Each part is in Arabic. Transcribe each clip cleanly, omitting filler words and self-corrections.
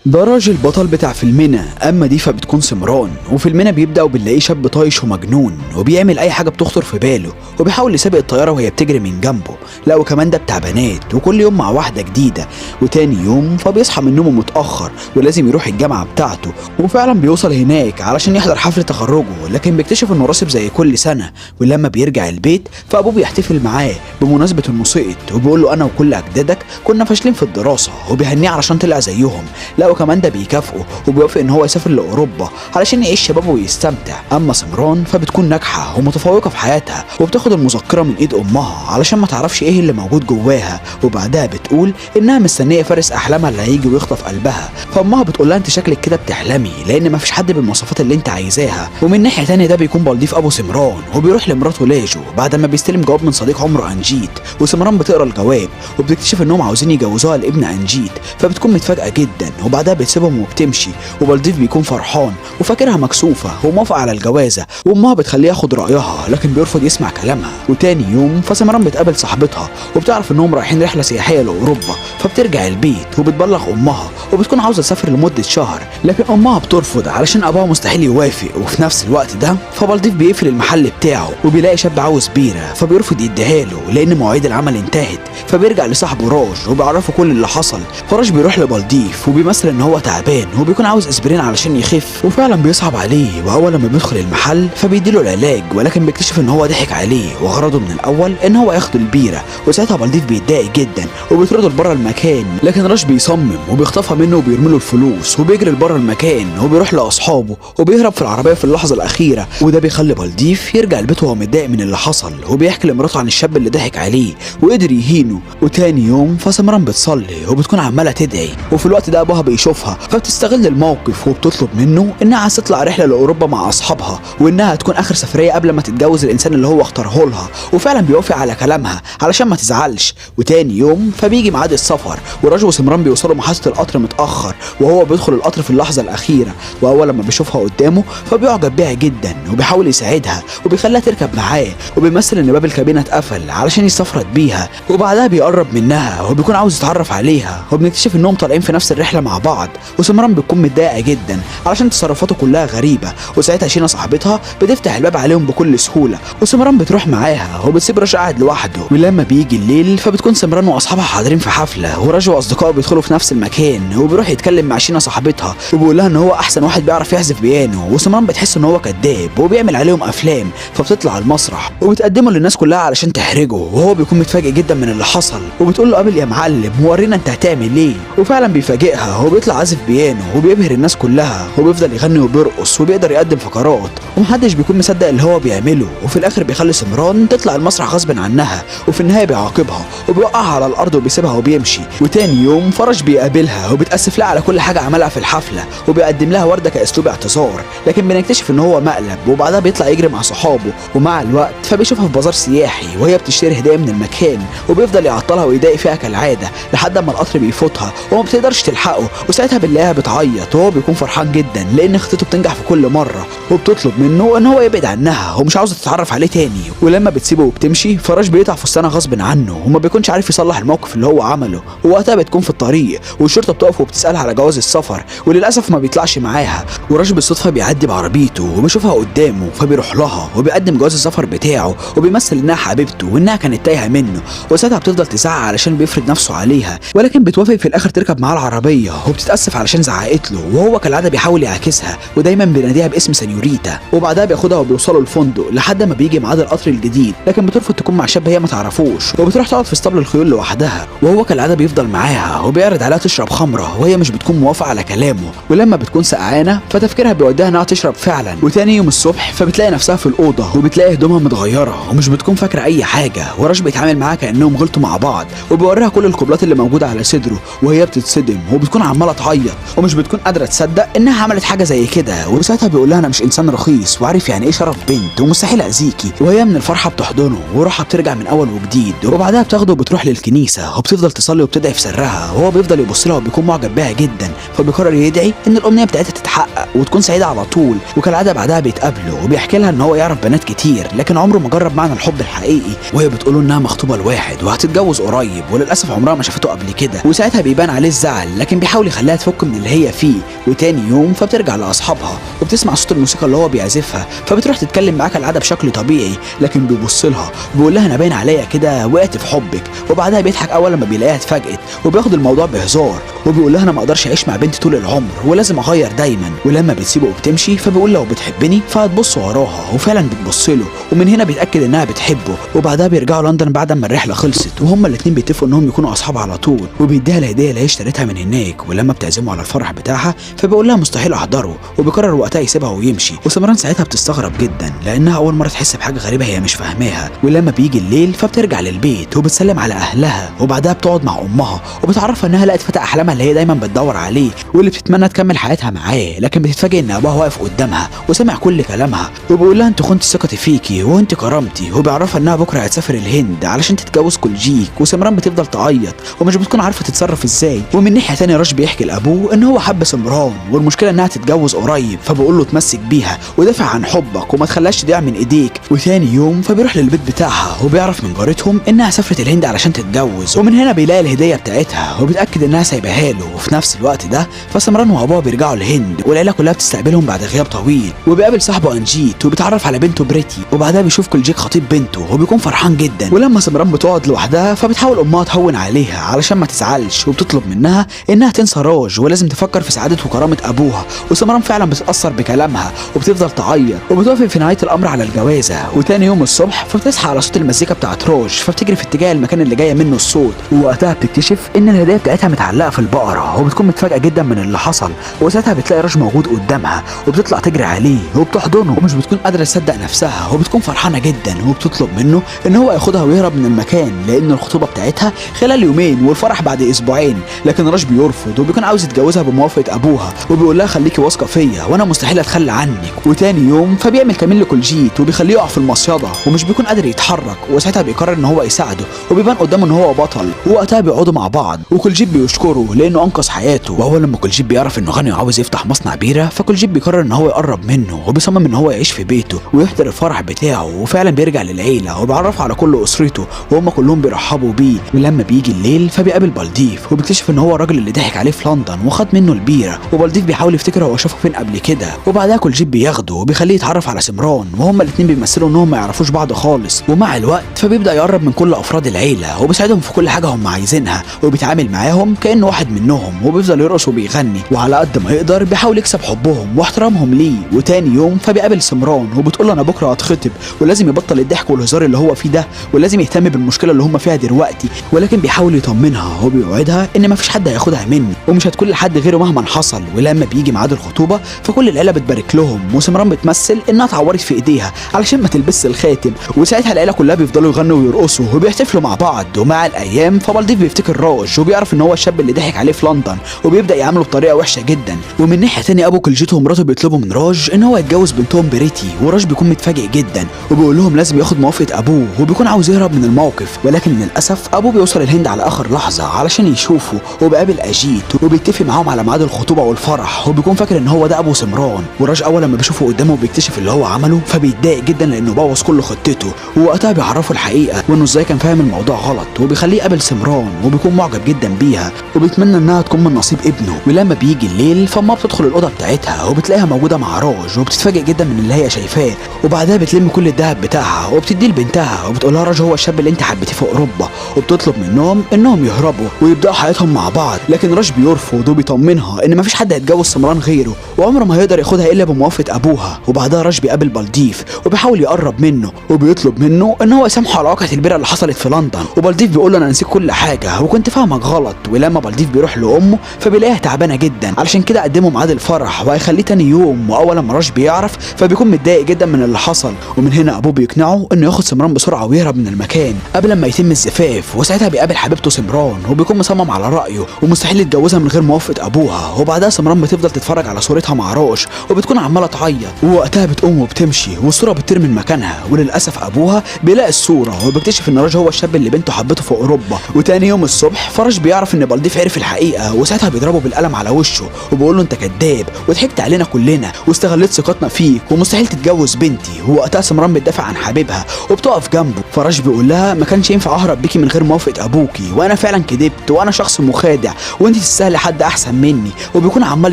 ده راجل بطل بتاع فيلمنا، اما دي فبتكون سمران. وفيلمنا بيبدأ وبنلاقيه شاب طايش ومجنون وبيعمل اي حاجه بتخطر في باله، وبيحاول يسابق الطياره وهي بتجري من جنبه. لا وكمان ده بتاع بنات، وكل يوم مع واحده جديده. وتاني يوم فبيصحى من نومه متاخر ولازم يروح الجامعه بتاعته، وفعلا بيوصل هناك علشان يحضر حفله تخرجه، لكن بيكتشف انه راسب زي كل سنه. ولما بيرجع البيت فابوه بيحتفل معاه بمناسبه انه سقط، وبيقول له انا وكل اجدادك كنا فاشلين في الدراسه، وبيهنيه علشان طلع زيهم. لا وكمان ده بيكافئه وبيوافق ان هو يسافر لاوروبا علشان يعيش شبابه ويستمتع. اما سمران فبتكون ناجحه ومتفوقه في حياتها، وبتاخد المذكره من ايد امها علشان ما تعرفش ايه اللي موجود جواها، وبعدها بتقول انها مستنيه فارس احلامها اللي هيجي ويخطف قلبها. فامها بتقول لها انت شكلك كده بتحلمي، لان ما فيش حد بالمواصفات اللي انت عايزاها. ومن ناحيه ثانيه ده بيكون بلديف ابو سمران، وبيروح لمراته لاجو بعد ما بيستلم جواب من صديق عمره انجيت. وسمران بتقرا الجواب وبتكتشف انهم عاوزين يجوزوها لابن انجيت، فبتكون متفاجئه جدا وبعدها بتسيبهم وبتمشي. وبلديف بيكون فرحان وفاكرها مكسوفه وموافقه على الجوازه، وامها بتخليه ياخد رايها لكن بيرفض يسمع كلامها. وتاني يوم فسمران بتقابل صاحبتها وبتعرف انهم رايحين رحله سياحيه لاوروبا، فبترجع البيت وبتبلغ امها وبتكون عاوزه تسافر لمده شهر، لكن امها بترفض علشان ابوها مستحيل يوافق. وفي نفس الوقت ده فبلديف بيقفل المحل بتاعه وبيلاقي شاب عاوز بيره، فبيرفض يديها له لان مواعيد العمل انتهت. فبيرجع لصاحبه راج وبيعرفه كل اللي حصل. فراج بيروح لبلديف وبيمثل ان هو تعبان وبيكون عاوز اسبرين علشان يخف، وفعلا بيصعب عليه. واول لما بيدخل المحل فبيديله العلاج، ولكن بيكتشف ان هو ضحك عليه وغرضه من الاول ان هو ياخد البيره. وساعتها بلديف بيتضايق جدا وبيطرده لبره المكان، لكن راج بيصمم وبيخطفها منه وبيرمي له الفلوس وبيجري لبره المكان وبيروح لاصحابه وبيهرب في العربيه في اللحظه الاخيره. وده بيخلي بلديف يرجع لبيته وهو متضايق من اللي حصل، وبيحكي لمراته عن الشاب اللي ضحك عليه وقدر يهينه. وتاني يوم فسمران بتصلي وبتكون عماله تدعي، وفي الوقت ده ابوها بيشوفها فبتستغل الموقف وبتطلب منه انها عايزه تطلع رحله لاوروبا مع اصحابها، وانها هتكون اخر سفريه قبل ما تتجوز الانسان اللي هو اختاره لها. وفعلا بيوافق على كلامها علشان ما تزعلش. وتاني يوم فبيجي ميعاد السفر، وراجو وسمران بيوصلوا محطه القطر متاخر، وهو بيدخل القطر في اللحظه الاخيره. واول لما بيشوفها قدامه فبيعجب بيها جدا وبيحاول يساعدها وبيخليها تركب معاه، وبيمثل ان باب الكابينه اتقفل علشان يستفرد بيها. وبعدها بيقرب منها وبيكون عاوز يتعرف عليها، وبنكتشف انهم طالعين في نفس الرحله مع بعض. وسمران بتكون متضايقه جدا علشان تصرفاته كلها غريبه. وساعتها شينا صاحبتها بتفتح الباب عليهم بكل سهوله، وسمران بتروح معاها وبتسيب راجو قاعد لوحده. ولما بيجي الليل فبتكون سمران واصحابها حاضرين في حفله، وراجو واصدقائه بيدخلوا في نفس المكان، وبيروح يتكلم مع شينا صاحبتها وبيقول لها ان هو احسن واحد بيعرف يعزف بيانو. وسمران بتحس ان هو كذاب وبيعمل عليهم افلام، فبتطلع المسرح وبتقدمه للناس كلها علشان تحرجه، وهو بيكون متفاجئ جدا من اللي حصل وبتقول له قابل يا معلم ورينا انت هتعمل ايه. وفعلا بيفاجئها وبيطلع عازف بيانو وبيبهر الناس كلها، وبيفضل يغني وبيرقص وبيقدر يقدم فقرات، ومحدش بيكون مصدق اللي هو بيعمله. وفي الاخر بيخلي سمران تطلع المسرح غصب عنها، وفي النهايه بيعاقبها وبيوقعها على الارض وبيسيبها وبيمشي. وتاني يوم فرج بيقابلها وبتاسف لها على كل حاجه عملها في الحفله، وبيقدم لها ورده كاسلوب اعتذار، لكن بنكتشف ان هو مقلب. وبعدها بيطلع يجري مع صحابه، ومع الوقت فبيشوفها في بازار سياحي وهي بتشتري هدايا من المكان، وبيفضل يعطلها ويضايق فيها كالعاده لحد اما القطر بيفوتها وما بتقدرش تلحقه. وساعتها بنلاقيها بتعيط وهو بيكون فرحان جدا لان اختته بتنجح في كل مره، وبتطلب منه ان هو يبعد عنها ومش عاوزه تتعرف عليه تاني. ولما بتسيبه وبتمشي فراج بيقطع فستانها غصب عنه وما بيكونش عارف يصلح الموقف اللي هو عمله. ووقتها بتكون في الطريق والشرطه بتقف وبتسالها على جواز السفر، وللاسف ما بيطلعش معاها. وراج بالصدفه بيعدي بعربيته وبيشوفها قدامه فبيروح لها وبيقدم جواز السفر بتاعه، وبيمثل انها حبيبته وانها كانت تايهه منه. وساعتها بتفضل تزعق علشان بيفرض نفسه عليها، ولكن بتوافق في الاخر تركب معاه العربيه، وبتتاسف علشان زعقت له، وهو كالعاده بيحاول يعاكسها ودايما بيناديها باسم سنيوريتا. وبعدها بياخدها وبيوصلوا الفندق لحد ما بيجي ميعاد القطر الجديد، لكن بترفض تكون مع شاب هي ما تعرفوش، وبتروح تقعد في اسطبل الخيول لوحدها، وهو كالعاده بيفضل معاها وبيعرض عليها تشرب خمره وهي مش بتكون موافقه على كلامه. ولما بتكون سقعانه فتفكيرها بيوديها انها تشرب فعلا. وتاني يوم الصبح فبتلاقي نفسها في الاوضه وبتلاقي هدومها متغيره ومش بتكون فاكره اي حاجه. وراج بيتعامل معاها كانهم غلطوا مع بعض، وبيوريها كل القبلات اللي موجوده على صدره وهي بتصدم وبتكون عماله تعيط ومش بتكون قادره تصدق انها عملت حاجه زي كده. وساعتها بيقول لها انا مش انسان رخيص وعارف يعني ايه شرف بنت ومستحيل اذيكي. وهي من الفرحه بتحضنه وروحها بترجع من اول وجديد. وبعدها بتاخده وبتروح للكنيسه وبتفضل تصلي وبتدعي في سرها، وهو بيفضل يبص لها وبيكون معجب بيها جدا، فبيقرر يدعي ان الامنيه بتاعتها تتحقق. تتحقق وتكون سعيده على طول. وكالعاده بعدها بيتقابلوا وبيحكي لها ان هو يعرف بنات كتير لكن عمره ما جرب معنى الحب الحقيقي، وهي بتقول له انها مخطوبه لواحد وهتتجوز قريب وللاسف عمرها ما شافته قبل كده. وساعتها بيبان عليه الزعل لكن بيحاول يخليها تفك من اللي هي فيه. وتاني يوم فبترجع لاصحابها وبتسمع صوت الموسيقى اللي هو بيعزفها، فبتروح تتكلم معاه كالعاده بشكل طبيعي لكن بيبص لها وبيقول لها انا باين عليا كده وقعت في حبك. وبعدها بيضحك اول لما بيلاقيها اتفاجئت وبياخد الموضوع بهزار وبيقول لها انا ما اقدرش اعيش مع بنتي طول العمر ولازم اغير دايما. ولما بتسيبه وبتمشي فبيقول لو بتحبني فهتبص وراها، وفعلا بتبص له ومن هنا بيتاكد انها بتحبه. وبعدها بيرجعوا لندن بعد ما الرحله خلصت وهما الاثنين بيتفقوا انهم يكونوا اصحاب على طول. وبيديها الهديه اللي هي اشتريتها من هناك، ولما بتعزمه على الفرح بتاعها فبيقول لها مستحيل احضره وبيقرر وقتها يسيبها ويمشي. وسمران ساعتها بتستغرب جدا لانها اول مره تحس بحاجه غريبه هي مش فاهماها. ولما بيجي الليل فبترجع للبيت وبتسلم على اهلها، وبعدها بتقعد مع امها وبتعرفها انها لقت فتى احلامها اللي هي دايما بتدور عليه واللي بتتمنى تكمل حياتها معاه. لكن بتتفاجئ ان ابوها واقف قدامها وسمع كل كلامها وبيقول لها انت خنت ثقتي فيكي وانت كرامتي. وبيعرفها انها بكره هتسافر الهند علشان تتجوز كولجيك. وسمران بتفضل تعيط ومش بتكون عارفه تتصرف ازاي. ومن ناحيه ثانيه راج بيحكي لابوه ان هو حب سمران والمشكله انها تتجوز قريب، فبيقول له اتمسك بيها ودافع عن حبك وما تخليهاش تضيع من ايديك. وثاني يوم فبيروح للبيت بتاعها وبيعرف من جارتهم انها سافرت الهند علشان تتجوز، ومن هنا بيلاقي الهديه بتاعتها وبيتاكد انها سايباها له. وفي نفس الوقت ده فسمران وابوها بيرجعوا الهند والعيله كلها بتستقبلهم بعد غياب طويل. وبيقابل صاحبه انجيت وبيتعرف على بنته بريتي، وبعدها بيشوف كولجيك خطيب بنته وبيكون فرحان جدا. ولما سمران بتقعد لوحدها فبتحاول امها تهون عليها علشان ما تزعلش وبتطلب منها انها تنسى راج ولازم تفكر في سعاده وكرامه ابوها. وسمران فعلا بتتاثر بكلامها وبتفضل تعيط وبتوافق في نهايه الامر على الجوازه. وتاني يوم الصبح فبتصحى على صوت المزيكا بتاعت راج فبتجري في اتجاه المكان اللي جايه منه الصوت. ووقتها بتكتشف ان الهديه بتاعتها متعلقه في البقره وبتكون متفاجئه جدا من اللي حصل. وساعتها بتلاقي راج موجود قدامها وبتطلع تجري عليه وبتحضنه ومش بتكون قادره تصدق نفسها وبتكون فرحانه جدا وبتطلب منه ان هو ياخدها ويهرب من المكان لان الخطوبه بتاعتها خلال يومين والفرح بعد اسبوعين. لكن راج بيرفض وبيكون عاوز يتجوزها بموافقه ابوها وبيقول لها خليكي واثقه فيا وانا مستحيل اتخلى عنك. وتاني يوم فبيعمل كمين لكولجيت وبيخليه يقع في المصيده ومش بيكون قادر يتحرك، وساعتها بيقرر ان هو يساعده وبيبان قدامه ان هو بطل. ووقتها بيقعدوا مع بعض وكولجيت بيشكره لانه انقذ حياته. وهو لما كولجيت بيعرف انه غني وعاوز يفتح مصنع بيره فكولجيت بيقرر ان هو يقرب منه وبيصمم ان هو يعيش في بيته ويحضر الفرح بتاعه. وفعلا بيرجع للعيله وبيعرفه على كل اسرته وهم كلهم بيرحبوا بيه. ولما بيجي الليل فبيقابل بالديف وبيكتشف ان هو الراجل اللي ضحك عليه في لندن وخد منه البيره. وبالديف بيحاول يفتكر هو شافه فين قبل كده. وبعدها كولجيت بياخده وبيخليه يتعرف على سمران وهما الاثنين بيمثلوا انهم ما يعرفوش بعض خالص. ومع الوقت فبيبدا يقرب من كل افراد العيله وبيساعدهم في كل حاجه هم عايزينها وبيتعامل معاهم كانه واحد منهم وبيفضل يرقص وبيغني، وعلى قد ما يقدر بيحاول يكسب حبهم واحترامهم ليه. وتاني يوم فبيقابل سمران وبتقول له انا بكره هتخطب ولازم يبطل الضحك والهزار اللي هو فيه ده ولازم يهتم بالمشكله اللي هم فيها دلوقتي. ولكن بيحاول يطمنها وبيوعدها ان مفيش حد هياخدها مني ومش هتكون لحد غيره مهما حصل. ولما بيجي ميعاد الخطوبه فكل العيله بتبارك لهم وسمران بتمثل انها اتعورت في ايديها علشان ما تلبسش الخاتم. وساعتها العيله كلها بيفضلوا يغنوا ويرقصوا وبيحتفلوا مع بعض. ومع الايام فبالديف بيفتكر راج وبيعرف ان هو الشاب اللي ضحك عليه في لندن وبيبدا يعامله بطريقه وحشه جدا. ومن ناحيه ثانيه ابو كولجيت ومراته بيطلبوا من راج ان هو يتجوز بنتهم بريتي، وراج بيكون متفاجئ جدا وبيقول لهم لازم ياخد موافقه ابوه وبيكون عاوز يهرب من الموقف. ولكن للاسف ابوه بيوصل الهند على اخر لحظه علشان يشوفه وبيقابل اجيت وبيتفق معاهم على ميعاد الخطوبه والفرح وبيكون فاكر ان هو ده ابو سمران. وراج اول لما بيشوفه قدامه بيكتشف اللي هو عمله فبيتضايق جدا لانه بوظ كل خطته. ووقتها بيعرفه الحقيقه وانه ازاي كان فاهم الموضوع غلط وبيخليه يقابل سمران وبيكون معجب جدا بيها وبيتمنى انها تكون من نصيب ابنه. ولما بيجي الليل فما بتدخل الاوضه بتاعتها وبتلاقيها موجوده مع راج وبتتفاجئ جدا من اللي هي شايفاه. وبعدها بتلم كل الذهب بتاعها وبتديه لبنتها وبتقول لها راج هو الشاب اللي انت حبيتيه في اوروبا، وبتطلب منهم انهم يهربوا ويبداوا حياتهم مع بعض. لكن راج بيرفض وبيطمنها ان مفيش حد هيتجوز سمران غيره وعمره ما هيقدر ياخدها الا بموافقه ابوها. وبعدها راج بيقابل بالديف وبيحاول يقرب منه وبيطلب منه ان هو يسامحه على واقعه البيره اللي حصلت في لندن. وبالديف بيقول له انا نسيت كل حاجه وكنت فاهمك غلط. ولما بالديف بيروح لامه فبيلاقيها تعبانه جدا علشان كده قدموا ميعاد الفرح وهيخليه تاني يوم. واول ما راج بيعرف فبيكون متضايق جدا من اللي حصل. ومن هنا ابوه بيقنعه انه ياخد سمران بسرعه ويهرب من المكان قبل ما يتم الزفاف. وساعتها بيقابل حبيبته سمران وبيكون مصمم على رايه ومستحيل يتجوزها من غير موافقه ابوها. وبعدها وبعدها سمران بتفضل تتفرج على صورتها مع راج وبتكون عماله تعيط، ووقتها بتقوم وبتمشي والصوره بتطير من مكانها، وللاسف ابوها بيلاقي الصوره وبيكتشف ان راج هو الشاب اللي بنته حبته في اوروبا. وتاني يوم الصبح فراج بيعرف ان بلديف عرف الحقيقه، وساعتها بيضربه بالقلم على وشه وبيقول له انت كذاب وضحكت علينا كلنا واستغليت ثقتنا فيك ومستحيل تتجوز بنتي. ووقتها سمران بتدافع عن حبيبها وبتقف جنبه. فراج بيقول لها ما كانش ينفع اهرب بيكي من غير موافقه ابوكي، وانا فعلا كدبت وانا شخص مخادع وانت تستاهلي حد احسن مني. وبيكون عمال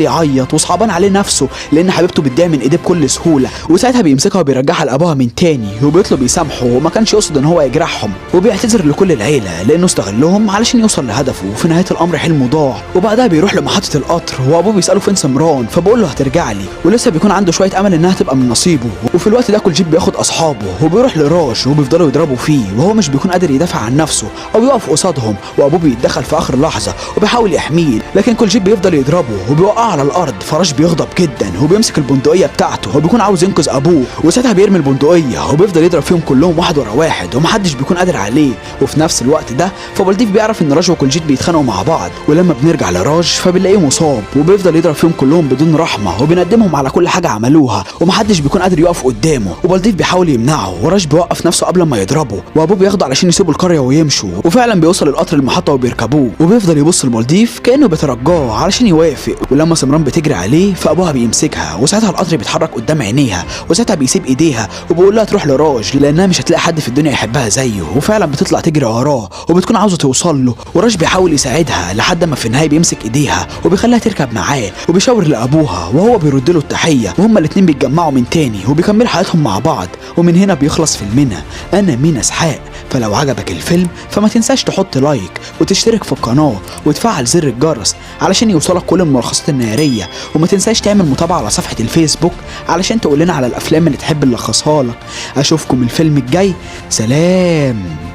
يعيط وصعبان عليه نفسه لان حبيبته بتضيع من ايديه بكل سهوله، وساعتها بيمسكها وبيرجعها لابوها من تاني وبيطلب يسامحه وما كانش يقصد ان هو يجرحهم، وبيعتذر لكل العيله لانه استغلهم علشان يوصل لهدفه. وفي نهايه الامر حلمه ضاع. وبعدها بيروح لمحطه القطر وابوه بيساله فين سمران، فبقول له هترجع لي، ولسه بيكون عنده شويه امل انها تبقى من نصيبه. وفي الوقت ده كل جيب بياخد اصحابه وبيروح لراج وبيفضلوا يضربوا فيه وهو مش بيكون قادر يدافع عن نفسه او يقف قصادهم، وابوه بيتدخل في اخر لحظه وبيحاول يحميه، لكن كل جيب بيفضل يضربه وبيوقعه على الارض. فراج بيغضب جدا وبيمسك البندقيه بتاعته وبيكون عاوز ينقذ ابوه، وساعتها بيرمي البندقيه وبيفضل يضرب فيهم كلهم واحد ورا واحد ومحدش بيكون قادر عليه. وفي نفس الوقت ده فبلديف بيعرف ان راج وكلجيت بيتخانقوا مع بعض، ولما بنرجع لراج فبنلاقيه مصاب وبيفضل يضرب فيهم كلهم بدون رحمه وبيندمهم على كل حاجه عملوها ومحدش بيكون قادر يقف قدامه. وبلديف بيحاول يمنعه وراج بيوقف نفسه قبل ما يضربه، وابوه بياخده علشان يسيبوا القريه ويمشوا. وفعلا بيوصل القطر المحطه وبيركبوه وبيفضل يبص لبلديف كانه بيترجاه علشان يوافق. ولما سمران بتجري عليه فابوها بيمسكها، وساعتها القطر بيتحرك قدام عينيها، وساعتها بيسيب ايديها وبيقول لها تروح لراج لانها مش هتلاقي حد في الدنيا يحبها زيه. وفعلا بتطلع تجري وراه وبتكون عاوزه توصل له، وراج بيحاول يساعدها لحد ما في النهايه بيمسك ايديها وبيخليها تركب معاه وبيشاور لابوها وهو بيرد له التحيه، وهما الاتنين بيتجمعوا من تاني وبيكملوا حياتهم مع بعض. ومن هنا بيخلص فيلمنا. انا مينا اسحاق. فلو عجبك الفيلم فما تنساش تحط لايك وتشترك في القناه وتفعل زر الجرس علشان يوصلك كل الملخصات النهاريه، وما تنساش تعمل متابعه على صفحه الفيسبوك علشان تقول لنا على الافلام اللي تحب نلخصها لك. اشوفكم الفيلم الجاي. سلام.